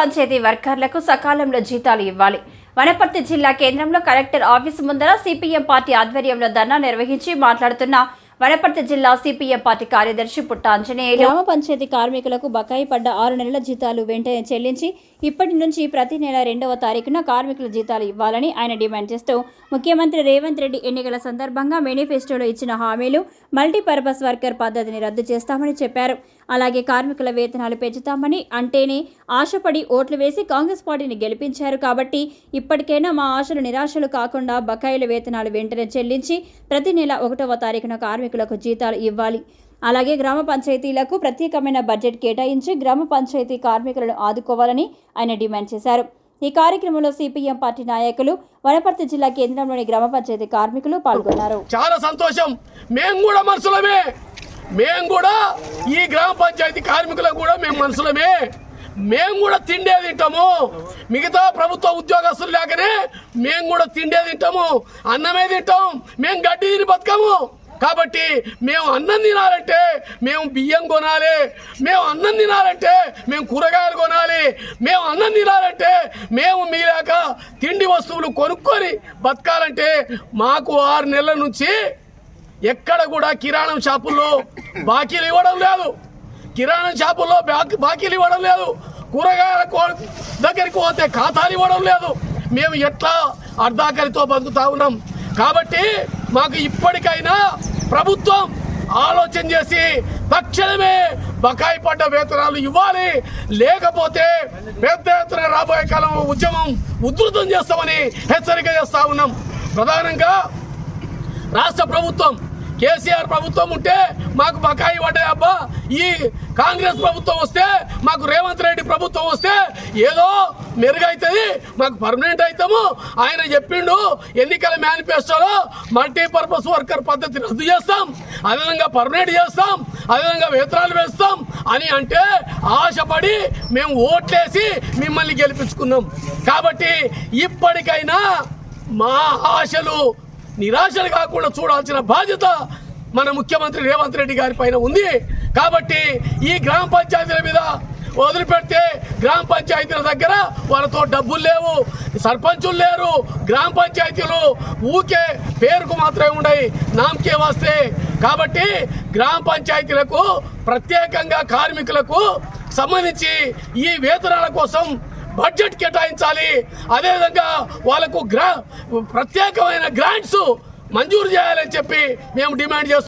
పంచాయతీ వర్కర్లకు సకాలంలో జీతాలు ఇవ్వాలి. వనపర్తి జిల్లా కేంద్రంలో కలెక్టర్ ఆఫీసు ముందర సిపిఎం పార్టీ ఆధ్వర్యంలో ధర్నా నిర్వహించి మాట్లాడుతున్న వనపర్తి జిల్లా సిపిఎం పార్టీ కార్యదర్శి పుట్ట ఆంజనేయులు గ్రామ పంచాయతీ కార్మికులకు బకాయి పడ్డ 6 నెలల జీతాలు వెంటనే చెల్లించి ఇప్పటి నుంచి ప్రతి నెల 2వ తారీఖున కార్మికుల జీతాలు ఇవ్వాలని ఆయన డిమాండ్ చేస్తూ ముఖ్యమంత్రి రేవంత్ రెడ్డి ఎన్నికల సందర్భంగా మేనిఫెస్టోలో ఇచ్చిన హామీలు మల్టీపర్పస్ వర్కర్ పద్ధతిని రద్దు చేస్తామని చెప్పారు. అలాగే కార్మికుల వేతనాలు పెంచుతామని అంటేనే ఆశపడి ఓట్లు వేసి కాంగ్రెస్ పార్టీని గెలిపించారు. కాబట్టి ఇప్పటికైనా మా ఆశలు నిరాశలు కాకుండా బకాయిల వేతనాలు వెంటనే చెల్లించి ప్రతి నెల 1వ తారీఖున కార్మికులకు జీతాలు ఇవ్వాలి. అలాగే గ్రామ పంచాయతీలకు ప్రత్యేకమైన బడ్జెట్ కేటాయించి గ్రామ పంచాయతీ కార్మికులను ఆదుకోవాలని ఆయన డిమాండ్ చేశారు. ఈ కార్యక్రమంలో సిపిఎం పార్టీ నాయకులు, వనపర్తి జిల్లా కేంద్రంలోని గ్రామ పంచాయతీ కార్మికులు పాల్గొన్నారు. చాలా సంతోషం. మేము కూడా మనుషులమే, మేము కూడా ఈ గ్రామ పంచాయతీ కార్మికులకు కూడా మేము మనుషులమే. మేము కూడా తిండే తింటాము. మిగతా ప్రభుత్వ ఉద్యోగస్తులు లేకనే మేము కూడా తిండే తింటాము, అన్నమే తింటాం. మేము గడ్డి తిని బతకము. కాబట్టి మేము అన్నం తినాలంటే మేము బియ్యం కొనాలి, మేము అన్నం తినాలంటే మేము కూరగాయలు కొనాలి, మేము అన్నం తినాలంటే మేము మీలాక తిండి వస్తువులు కొనుక్కొని బతకాలంటే మాకు 6 నెలల నుంచి ఎక్కడ కూడా కిరాణం షాపుల్లో బాకీలు ఇవ్వడం లేదు. కిరాణం షాపుల్లో బాకీలు ఇవ్వడం లేదు. కూరగాయల దగ్గరికి పోతే ఖాతాలు ఇవ్వడం లేదు. మేము ఎట్లా అర్ధాకరితో బతుకుతా ఉన్నాం. కాబట్టి మాకు ఇప్పటికైనా ప్రభుత్వం ఆలోచన చేసి తక్షణమే బకాయి పడ్డ వేతనాలు ఇవ్వాలి. లేకపోతే పెద్ద ఎత్తున రాబోయే కాలం ఉద్యమం ఉధృతం చేస్తామని హెచ్చరిక చేస్తా ఉన్నాం. ప్రధానంగా రాష్ట్ర ప్రభుత్వం కేసీఆర్ ప్రభుత్వం ఉంటే మాకు బకాయి పడ్డాయి అబ్బా, ఈ కాంగ్రెస్ ప్రభుత్వం వస్తే, మాకు రేవంత్ రెడ్డి ప్రభుత్వం వస్తే ఏదో మెరుగైతుంది, మాకు పర్మనెంట్ అవుతాము. ఆయన చెప్పిండు ఎన్నికల మేనిఫెస్టోలో మల్టీపర్పస్ వర్కర్ పద్ధతిని రద్దు చేస్తాం, అదేవిధంగా పర్మనెంట్ చేస్తాం, అదేవిధంగా వేతనాలు వేస్తాం అని అంటే ఆశపడి మేము ఓట్లేసి మిమ్మల్ని గెలిపించుకున్నాం. కాబట్టి ఇప్పటికైనా మా ఆశలు నిరాశలు కాకుండా చూడాల్సిన బాధ్యత మన ముఖ్యమంత్రి రేవంత్ రెడ్డి గారి పైన ఉంది. కాబట్టి ఈ గ్రామ పంచాయతీల మీద వదిలిపెడితే గ్రామ పంచాయతీల దగ్గర వాళ్ళతో డబ్బులు లేవు, సర్పంచులు లేరు. గ్రామ పంచాయతీలు ఊకే పేరుకు మాత్రమే ఉన్నాయి, నామకే వస్తే. కాబట్టి గ్రామ పంచాయతీలకు ప్రత్యేకంగా కార్మికులకు సంబంధించి ఈ వేతనాల కోసం బడ్జెట్ కేటాయించాలి. అదేవిధంగా వాళ్ళకు ప్రత్యేకమైన గ్రాంట్స్ మంజూరు చేయాలని చెప్పి మేము డిమాండ్ చేస్తున్నాం.